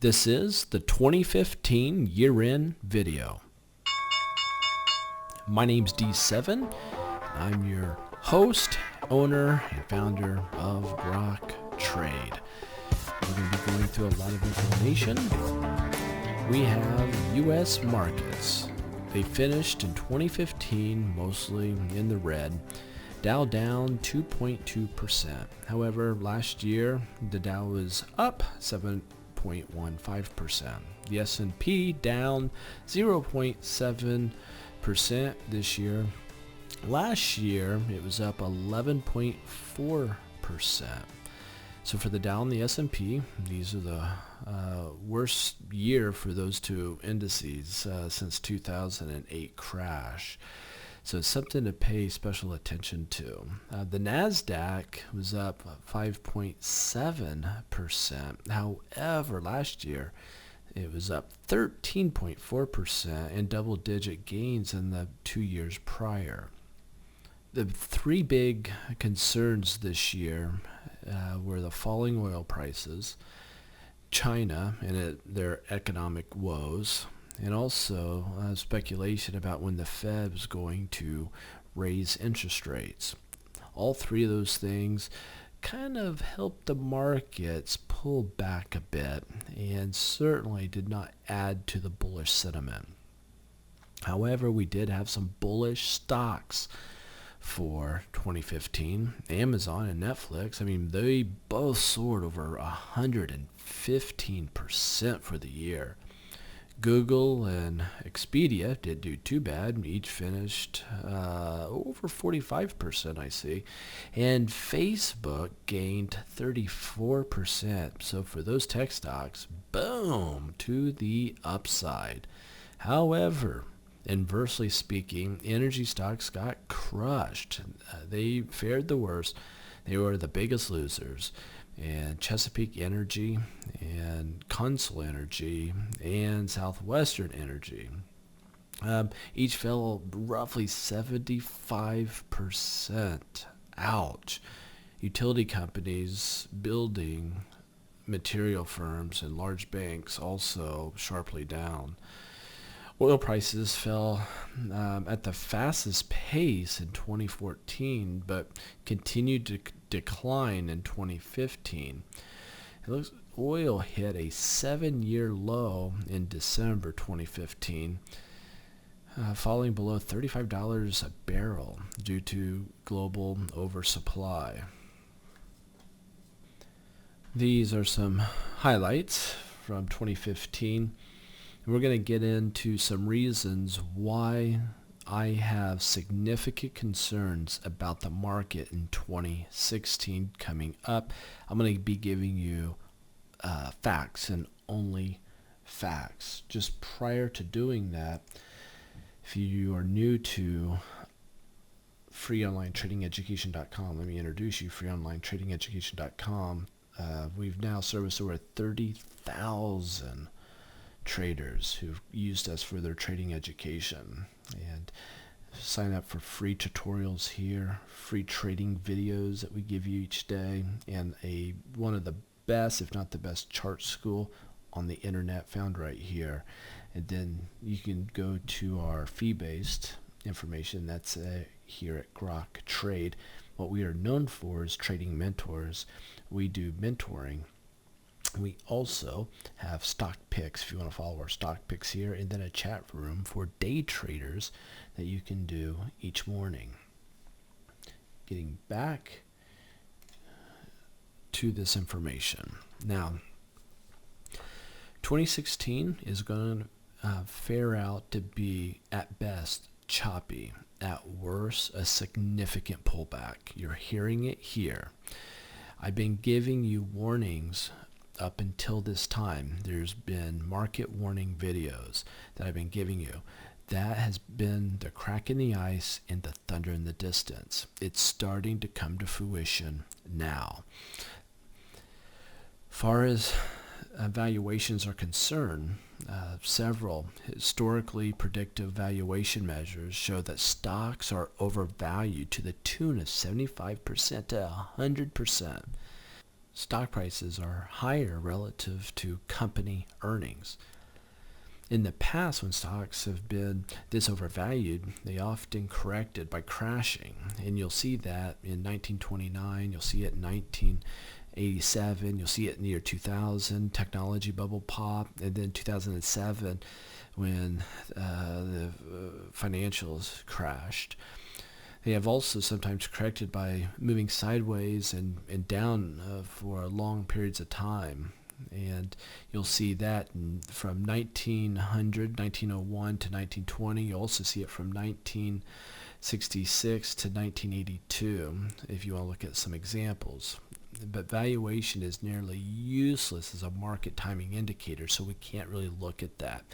This is the 2015 year-end video. My name's D7. I'm your host, owner, and founder of Grok Trade. We're going to be going through a lot of information. We have U.S. markets. They finished in 2015 mostly in the red. Dow down 2.2%. However, last year the Dow was up 7.15%. The S&P down 0.7% this year. Last year it was up 11.4%. So for the Dow and the S&P, these are the worst year for those two indices since 2008 crash. So it's something to pay special attention to. The NASDAQ was up 5.7%. However, last year it was up 13.4% and double-digit gains in the 2 years prior. The three big concerns this year were the falling oil prices, China and their economic woes, and also speculation about when the Fed was going to raise interest rates. All three of those things kind of helped the markets pull back a bit and certainly did not add to the bullish sentiment. However, we did have some bullish stocks for 2015. Amazon and Netflix, they both soared over 115% for the year. Google and Expedia didn't do too bad. Each finished over 45%, I see. And Facebook gained 34%. So for those tech stocks, boom, to the upside. However, inversely speaking, energy stocks got crushed. They fared the worst. They were the biggest losers. And Chesapeake Energy and Consul Energy and Southwestern Energy each fell roughly 75%. Ouch. Utility companies, building material firms, and large banks also sharply down. Oil prices fell at the fastest pace in 2014, but continued to decline in 2015. It looks oil hit a 7-year low in December 2015, falling below $35 a barrel due to global oversupply. These are some highlights from 2015. We're going to get into some reasons why I have significant concerns about the market in 2016 coming up. I'm going to be giving you facts and only facts. Just prior to doing that, if you are new to freeonlinetradingeducation.com, let me introduce you, freeonlinetradingeducation.com. We've now serviced over 30,000 traders who've used us for their trading education, and sign up for free tutorials here, free trading videos that we give you each day, and one of the best, if not the best, chart school on the internet found right here. And then you can go to our fee-based information that's here at Grok Trade. What we are known for is trading mentors. We do mentoring. We also have stock picks if you want to follow our stock picks here, and then a chat room for day traders that you can do each morning. Getting back to this information. Now, 2016 is going to fare out to be, at best, choppy. At worst, a significant pullback. You're hearing it here. I've been giving you warnings up until this time. There's been market warning videos that I've been giving you. That has been the crack in the ice and the thunder in the distance. It's starting to come to fruition now. Far as valuations are concerned, several historically predictive valuation measures show that stocks are overvalued to the tune of 75% to 100%. stock prices are higher relative to company earnings. In the past, when stocks have been this overvalued, they often corrected by crashing. And you'll see that in 1929, you'll see it in 1987, you'll see it in the year 2000, technology bubble pop, and then 2007 when the financials crashed. They have also sometimes corrected by moving sideways and down for long periods of time. And you'll see that from 1900, 1901 to 1920. You'll also see it from 1966 to 1982, if you want to look at some examples. But valuation is nearly useless as a market timing indicator, so we can't really look at that.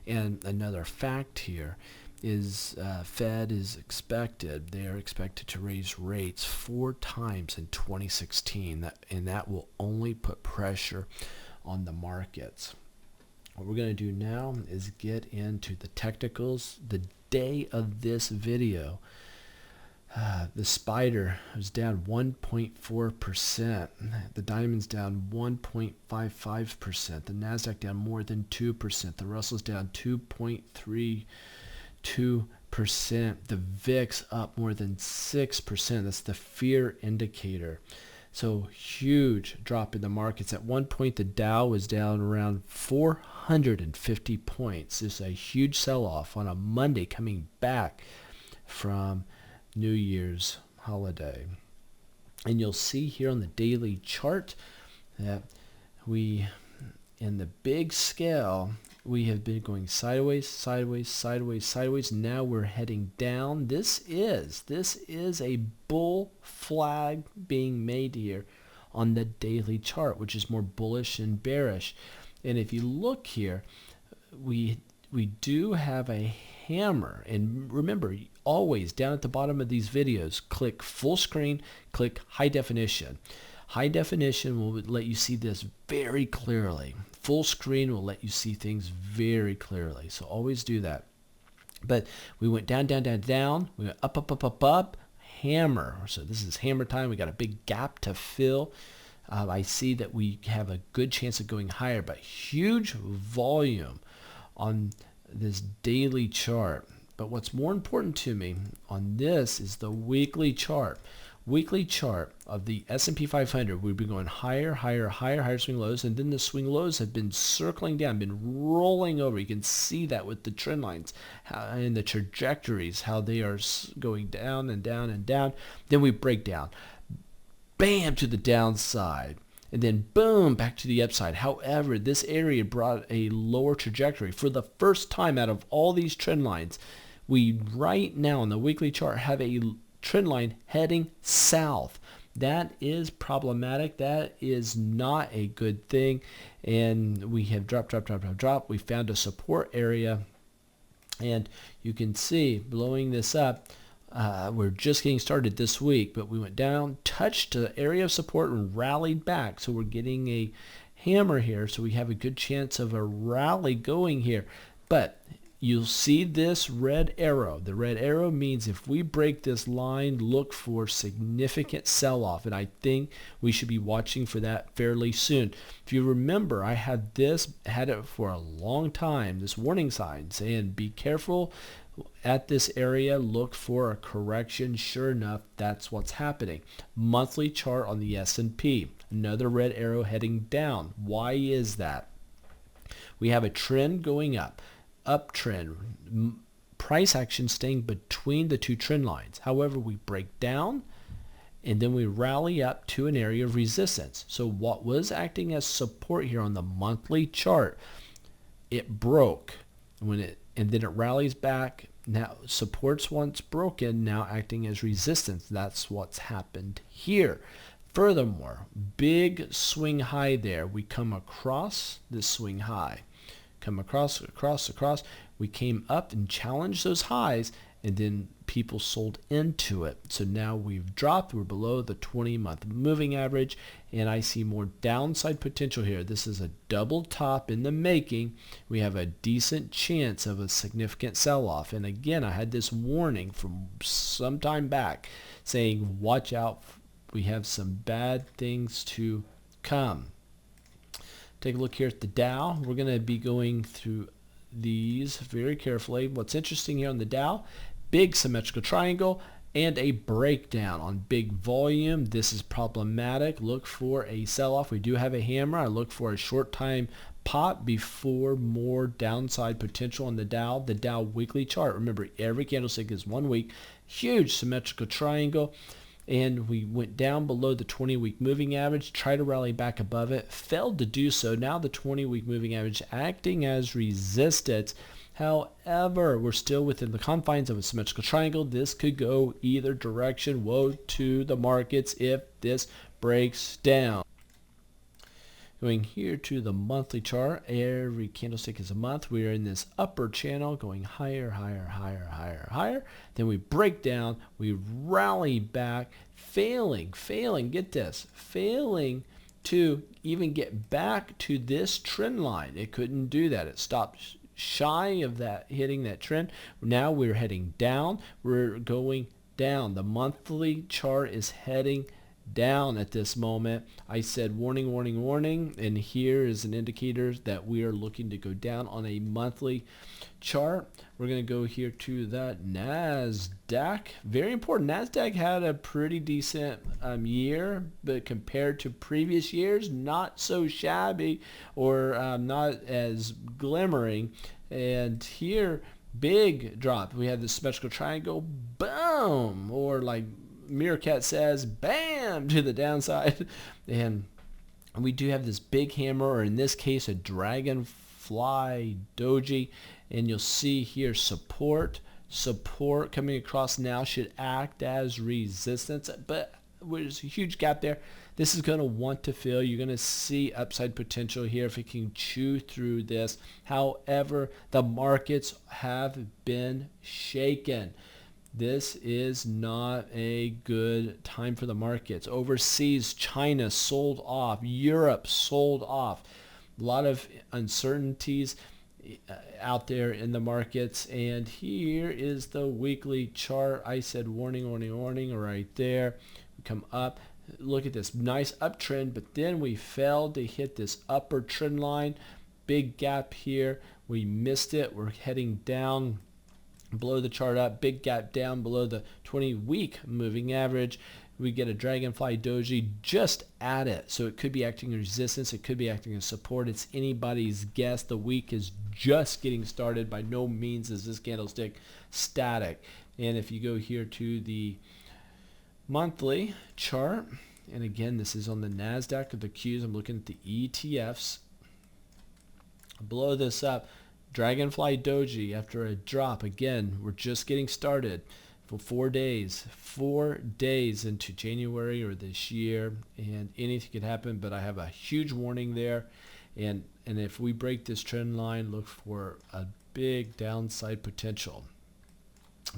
And another fact here is Fed is expected, they are expected to raise rates 4 times in 2016, and that will only put pressure on the markets. What we're going to do now is get into the technicals. The day of this video, the spider was down 1.4%, the diamond's down 1.55%, the NASDAQ down more than 2%, the Russell's down 2.32%, the VIX up more than 6%. That's the fear indicator. So huge drop in the markets. At one point, the Dow was down around 450 points. This is a huge sell-off on a Monday coming back from New Year's holiday. And you'll see here on the daily chart that in the big scale, we have been going sideways, sideways, sideways, sideways. Now we're heading down. This is a bull flag being made here on the daily chart, which is more bullish and bearish. And if you look here, we do have a hammer. And remember, always down at the bottom of these videos, click full screen, click high definition. High definition will let you see this very clearly. Full screen will let you see things very clearly. So always do that. But we went down, down, down, down. We went up, up, up, up, up. Hammer. So this is hammer time. We got a big gap to fill. I see that we have a good chance of going higher, but huge volume on this daily chart. But what's more important to me on this is the weekly chart. Weekly chart of the S&P 500, we've been going higher, higher, higher, higher swing lows, and then the swing lows have been circling down, been rolling over. You can see that with the trend lines and the trajectories, how they are going down and down and down. Then we break down, bam, to the downside, and then boom, back to the upside. However, this area brought a lower trajectory. For the first time out of all these trend lines, we right now on the weekly chart have a trend line heading south. That is problematic. That is not a good thing. And we have dropped. We found a support area. And you can see blowing this up. We're just getting started this week, but we went down, touched the area of support and rallied back. So we're getting a hammer here. So we have a good chance of a rally going here. But you'll see this red arrow. The red arrow means if we break this line, look for significant sell-off. And I think we should be watching for that fairly soon. If you remember, I had it for a long time, this warning sign saying be careful at this area, look for a correction. Sure enough, that's what's happening. Monthly chart on the S&P. Another red arrow heading down. Why is that? We have a trend going up. Uptrend, price action staying between the two trend lines. However, we break down and then we rally up to an area of resistance. So what was acting as support here on the monthly chart, it broke and then it rallies back. Now support's once broken, now acting as resistance. That's what's happened here. Furthermore, big swing high there. We come across this swing high. Come across. We came up and challenged those highs, and then people sold into it. So now we've dropped. We're below the 20-month moving average, and I see more downside potential here. This is a double top in the making. We have a decent chance of a significant sell-off. And again, I had this warning from some time back saying, watch out. We have some bad things to come. Take a look here at the Dow. We're going to be going through these very carefully. What's interesting here on the Dow, big symmetrical triangle and a breakdown on big volume. This is problematic. Look for a sell-off. We do have a hammer. I look for a short time pop before more downside potential on the Dow. The Dow weekly chart. Remember, every candlestick is 1 week. Huge symmetrical triangle. And we went down below the 20-week moving average, tried to rally back above it, failed to do so. Now the 20-week moving average acting as resistance. However, we're still within the confines of a symmetrical triangle. This could go either direction. Woe to the markets if this breaks down. Going here to the monthly chart, every candlestick is a month. We are in this upper channel going higher, higher, higher, higher, higher. Then we break down, we rally back, failing, get this, failing to even get back to this trend line. It couldn't do that. It stopped shy of that, hitting that trend. Now we're heading down. We're going down. The monthly chart is heading down at this moment. I said warning, warning, warning, and here is an indicator that we are looking to go down on a monthly chart. We're going to go here to the NASDAQ. Very important. NASDAQ had a pretty decent year, but compared to previous years, not so shabby or not as glimmering. And here, big drop. We had the symmetrical triangle, boom, or like Meerkat says, bam, to the downside. And we do have this big hammer, or in this case, a dragonfly doji. And you'll see here support coming across now should act as resistance. But there's a huge gap there. This is going to want to fill. You're going to see upside potential here if it can chew through this. However, the markets have been shaken. This is not a good time for the markets. Overseas, China sold off. Europe sold off. A lot of uncertainties out there in the markets. And here is the weekly chart. I said warning, warning, warning right there. We come up. Look at this nice uptrend, but then we failed to hit this upper trend line. Big gap here. We missed it. We're heading down. Blow the chart up, big gap down below the 20-week moving average. We get a dragonfly doji just at it. So it could be acting as resistance. It could be acting as support. It's anybody's guess. The week is just getting started. By no means is this candlestick static. And if you go here to the monthly chart, and again, this is on the NASDAQ of the Qs. I'm looking at the ETFs. Blow this up. Dragonfly doji after a drop. Again, we're just getting started for 4 days. 4 days into January or this year, and anything could happen, but I have a huge warning there. And if we break this trend line, look for a big downside potential.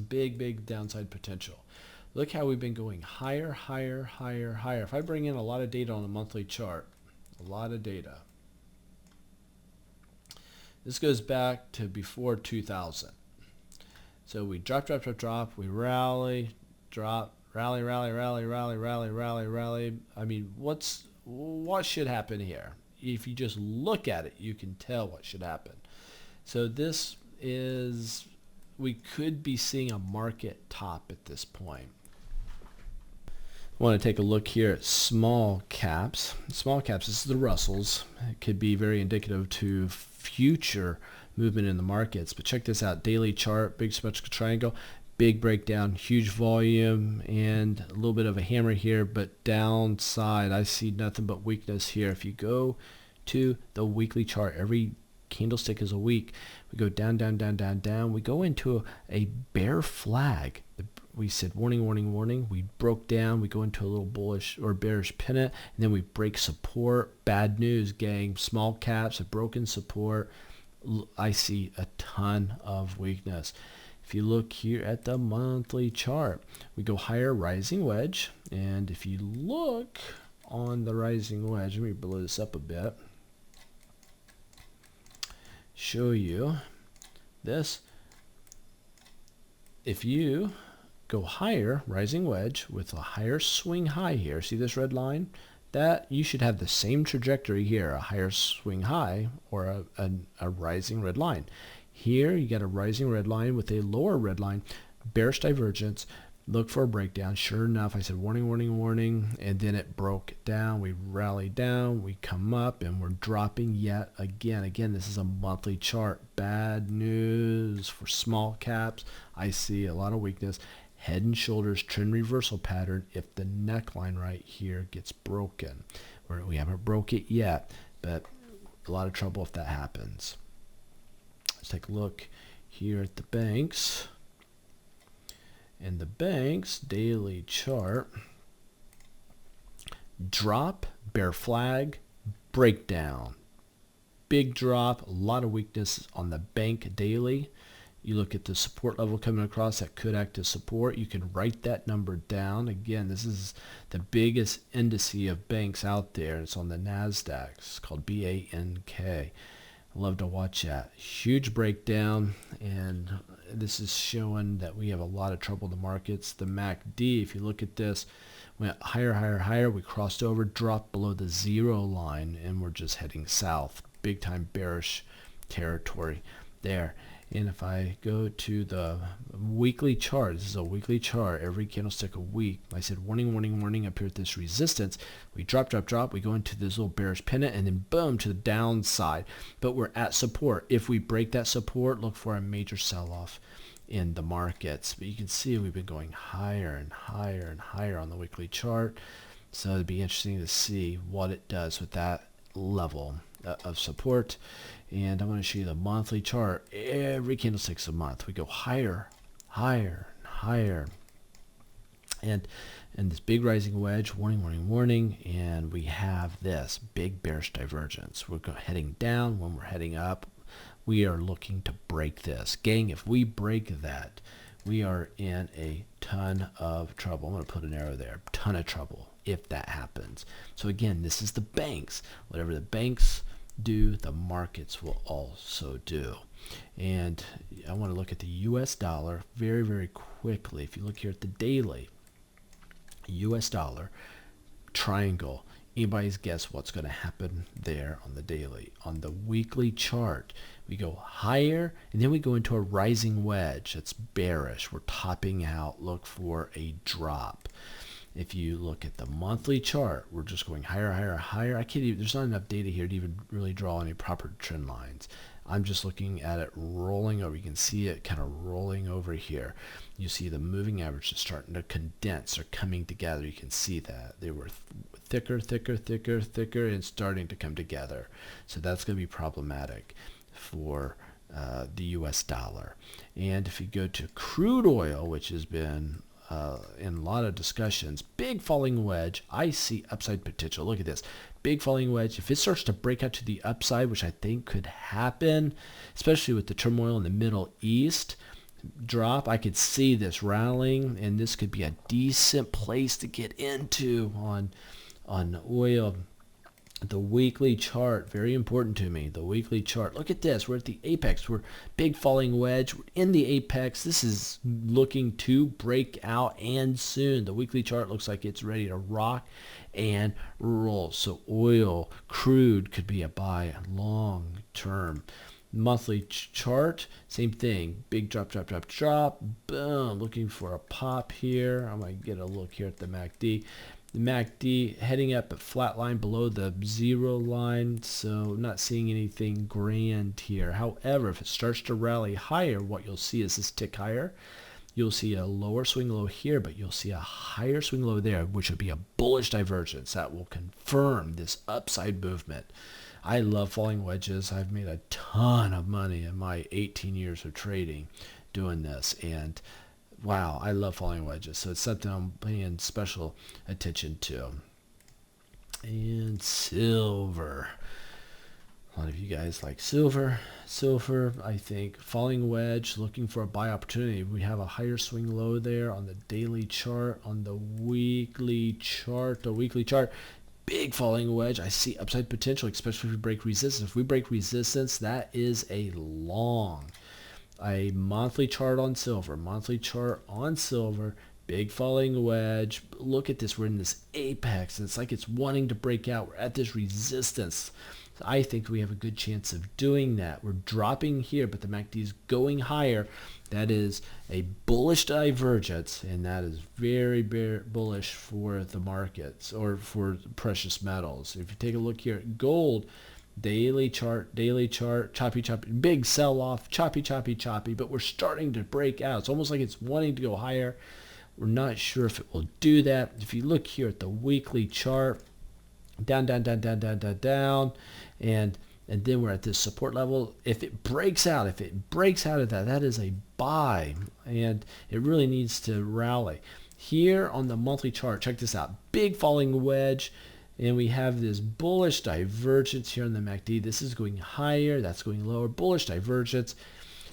Big downside potential. Look how we've been going higher, higher, higher, higher. If I bring in a lot of data on a monthly chart, a lot of data. This goes back to before 2000. So we drop, we rally, drop, rally. I mean, what should happen here? If you just look at it, you can tell what should happen. So this is, we could be seeing a market top at this point. I want to take a look here at small caps. Small caps, this is the Russells. It could be very indicative to future movement in the markets. But check this out. Daily chart, big symmetrical triangle, big breakdown, huge volume, and a little bit of a hammer here, but downside, I see nothing but weakness here. If you go to the weekly chart, every candlestick is a week. We go down, down, down, down, down. We go into a bear flag. We said warning, warning, warning. We broke down. We go into a little bullish or bearish pennant, and then we break support. Bad news, gang. Small caps have broken support. I see a ton of weakness. If you look here at the monthly chart, we go higher, rising wedge. And if you look on the rising wedge, let me blow this up a bit. Show you this. If you go higher, rising wedge with a higher swing high here, see this red line? that you should have the same trajectory here, a higher swing high or a rising red line. Here you got a rising red line with a lower red line, bearish divergence. Look for a breakdown. Sure enough, I said warning, warning, warning, and then it broke down. We rallied down, we come up, and we're dropping yet again. Again, this is a monthly chart. Bad news for small caps. I see a lot of weakness. Head and shoulders trend reversal pattern if the neckline right here gets broken. We haven't broke it yet, but a lot of trouble if that happens. Let's take a look here at the banks. And the bank's daily chart, drop, bear flag, breakdown. Big drop, a lot of weakness on the bank daily. You look at the support level coming across that could act as support. You can write that number down. Again, this is the biggest indice of banks out there. It's on the NASDAQ. It's called BANK. I love to watch that. Huge breakdown, and this is showing that we have a lot of trouble in the markets. The MACD, if you look at this, went higher, higher, higher. We crossed over, dropped below the zero line, and we're just heading south. Big time bearish territory there. And if I go to the weekly chart, this is a weekly chart, every candlestick a week. I said warning, warning, warning up here at this resistance. We drop, drop, drop. We go into this little bearish pennant and then boom to the downside. But we're at support. If we break that support, look for a major sell-off in the markets. But you can see we've been going higher and higher and higher on the weekly chart. So it'd be interesting to see what it does with that level of support. And I'm going to show you the monthly chart. Every candlestick's a month. We go higher, higher, and higher. And this big rising wedge, warning, warning, warning. And we have this big bearish divergence. We're heading down when we're heading up. We are looking to break this. Gang, if we break that, we are in a ton of trouble. I'm going to put an arrow there. Ton of trouble if that happens. So again, this is the banks. Whatever the banks do, the markets will also do. And I want to look at the US dollar very, very quickly. If you look here at the daily, US dollar triangle, anybody's guess what's going to happen there on the daily. On the weekly chart, we go higher and then we go into a rising wedge. It's bearish. We're topping out. Look for a drop. If you look at the monthly chart, we're just going higher, higher, higher. I can't even, there's not enough data here to even really draw any proper trend lines. I'm just looking at it rolling over. You can see it kind of rolling over here. You see the moving average is starting to condense or coming together. You can see that. They were thicker, thicker, thicker, thicker, and starting to come together. So that's going to be problematic for the US dollar. And if you go to crude oil, which has been in a lot of discussions, big falling wedge. I see upside potential. Look at this big falling wedge. If it starts to break out to the upside, which I think could happen, especially with the turmoil in the Middle East drop, I could see this rallying, and this could be a decent place to get into on oil. The weekly chart, very important to me. The weekly chart. Look at this. We're at the apex. We're big falling wedge. We're in the apex. This is looking to break out, and soon. The weekly chart looks like it's ready to rock and roll. So oil, crude could be a buy long term. Monthly chart, same thing. Big drop, drop, drop, drop. Boom. Looking for a pop here. I might get a look here at the MACD. The MACD heading up at flat line below the zero line, so not seeing anything grand here. However, if it starts to rally higher, what you'll see is this tick higher. You'll see a lower swing low here, but you'll see a higher swing low there, which would be a bullish divergence that will confirm this upside movement. I love falling wedges. I've made a ton of money in my 18 years of trading doing this, and wow, I love falling wedges, so it's something I'm paying special attention to. And silver. A lot of you guys like silver. Silver, I think, falling wedge, looking for a buy opportunity. We have a higher swing low there on the daily chart, on the weekly chart. Big falling wedge. I see upside potential, especially if we break resistance. If we break resistance, that is a monthly chart on silver. big falling wedge. Look at this. We're in this apex. It's like it's wanting to break out. We're at this resistance. So I think we have a good chance of doing that. We're dropping here, but the MACD is going higher. That is a bullish divergence, and that is very, very bullish for the markets or for precious metals. If you take a look here at gold, daily chart, choppy, big sell-off, choppy, but we're starting to break out. It's almost like it's wanting to go higher. We're not sure if it will do that. If you look here at the weekly chart, down, and then we're at this support level. If it breaks out of that, that is a buy, and it really needs to rally. Here on the monthly chart, check this out, big falling wedge. And we have this bullish divergence here on the MACD. This is going higher, that's going lower. Bullish divergence.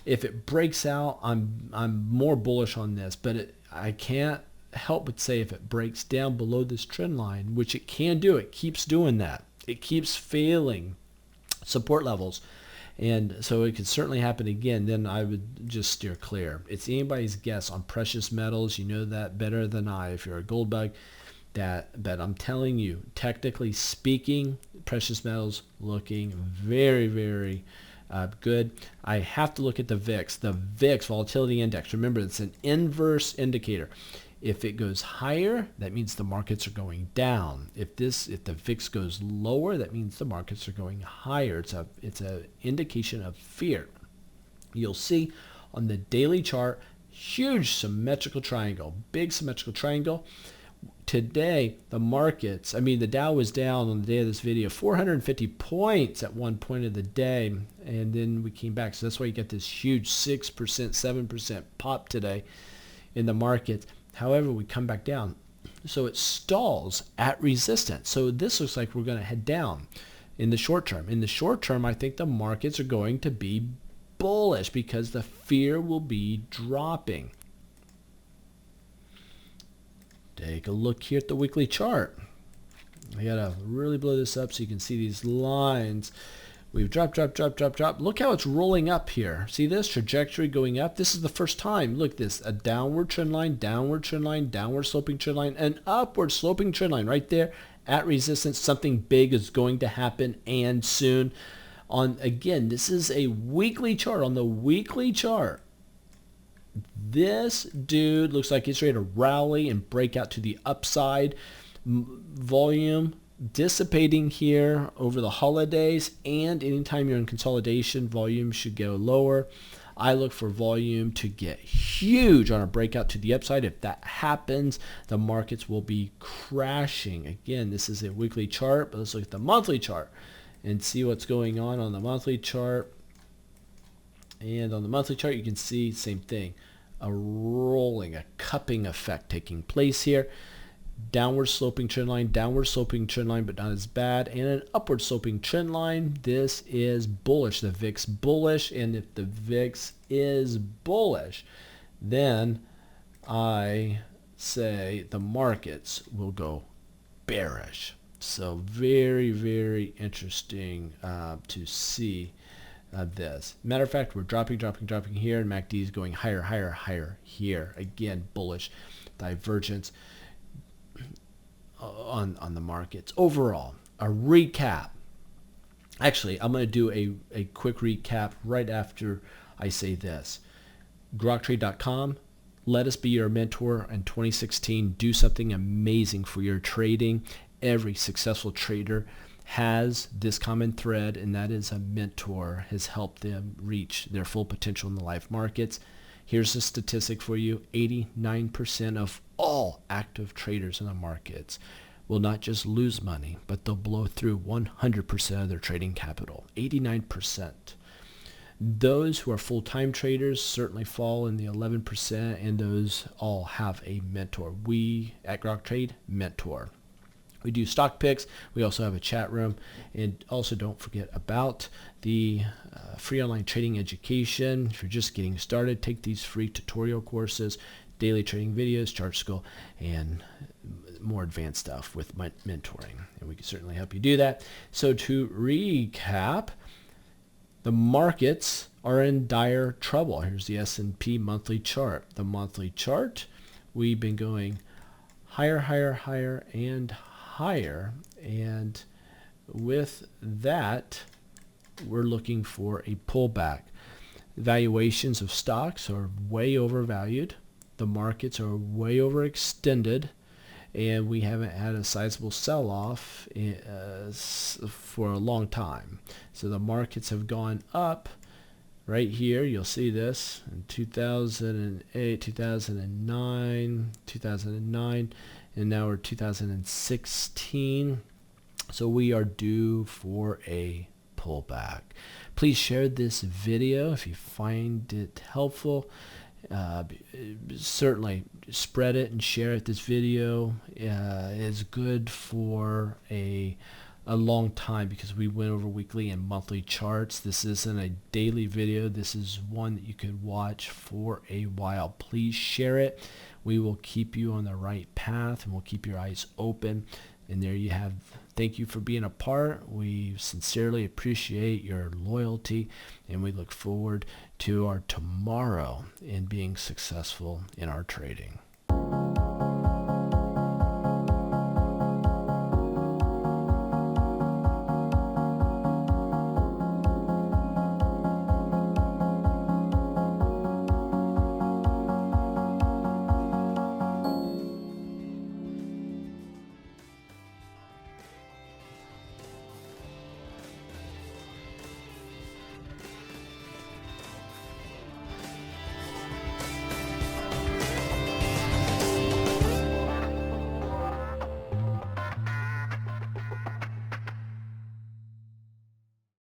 If it breaks out, I'm more bullish on this, but I can't help but say if it breaks down below this trend line, which it can do, it keeps doing that. It keeps failing support levels. And so it could certainly happen again. Then I would just steer clear. It's anybody's guess on precious metals. You know that better than I if you're a gold bug. But I'm telling you, technically speaking, precious metals looking very, very good. I have to look at the VIX. The VIX volatility index. Remember, it's an inverse indicator. If it goes higher, that means the markets are going down. If the VIX goes lower, that means the markets are going higher. It's a indication of fear. You'll see on the daily chart, huge symmetrical triangle, big symmetrical triangle. Today, the markets, the Dow was down on the day of this video, 450 points at one point of the day, and then we came back. So that's why you get this huge 6%, 7% pop today in the markets. However, we come back down. So it stalls at resistance. So this looks like we're going to head down in the short term. In the short term, I think the markets are going to be bullish because the fear will be dropping. Take a look here at the weekly chart. I gotta really blow this up so you can see these lines. We've dropped. Look how it's rolling up here. See this trajectory going up? This is the first time. Look at this, a downward trend line, downward sloping trend line, an upward sloping trend line right there at resistance. Something big is going to happen and soon. Again, this is a weekly chart. On the weekly chart, this dude looks like it's ready to rally and break out to the upside. Volume dissipating here over the holidays, and anytime you're in consolidation, volume should go lower. I look for volume to get huge on a breakout to the upside. If that happens, the markets will be crashing. Again, this is a weekly chart, but let's look at the monthly chart and see what's going on the monthly chart. And on the monthly chart, you can see same thing, a rolling, a cupping effect taking place here. Downward sloping trend line, but not as bad, and an upward sloping trend line. This is bullish, the VIX bullish, and if the VIX is bullish, then I say the markets will go bearish. So very, very interesting to see this. Matter of fact, we're dropping here, and MACD is going higher here. Again, bullish divergence on the markets. Overall, a recap. Actually, I'm going to do a quick recap right after I say this. GrokTrade.com. Let us be your mentor in 2016. Do something amazing for your trading. Every successful trader has this common thread, and that is a mentor has helped them reach their full potential in the live markets. Here's a statistic for you. 89% of all active traders in the markets will not just lose money, but they'll blow through 100% of their trading capital. 89%. Those who are full-time traders certainly fall in the 11%, and those all have a mentor. We at Grok Trade mentor. We do stock picks. We also have a chat room. And also don't forget about the free online trading education. If you're just getting started, take these free tutorial courses, daily trading videos, chart school, and more advanced stuff with mentoring. And we can certainly help you do that. So to recap, the markets are in dire trouble. Here's the S&P monthly chart. The monthly chart we've been going higher, higher, higher, and higher. And with that, we're looking for a pullback. Valuations of stocks are way overvalued. The markets are way overextended. And we haven't had a sizable sell-off for a long time. So the markets have gone up. Right here, you'll see this in 2008, 2009, 2009, and now we're 2016. So we are due for a pullback. Please share this video if you find it helpful. Certainly spread it and share it. This video is good for a long time because we went over weekly and monthly charts. This isn't a daily video. This is one that you could watch for a while. Please share it. We will keep you on the right path and we'll keep your eyes open. And there you have. Thank you for being a part. We sincerely appreciate your loyalty, and we look forward to our tomorrow in being successful in our trading.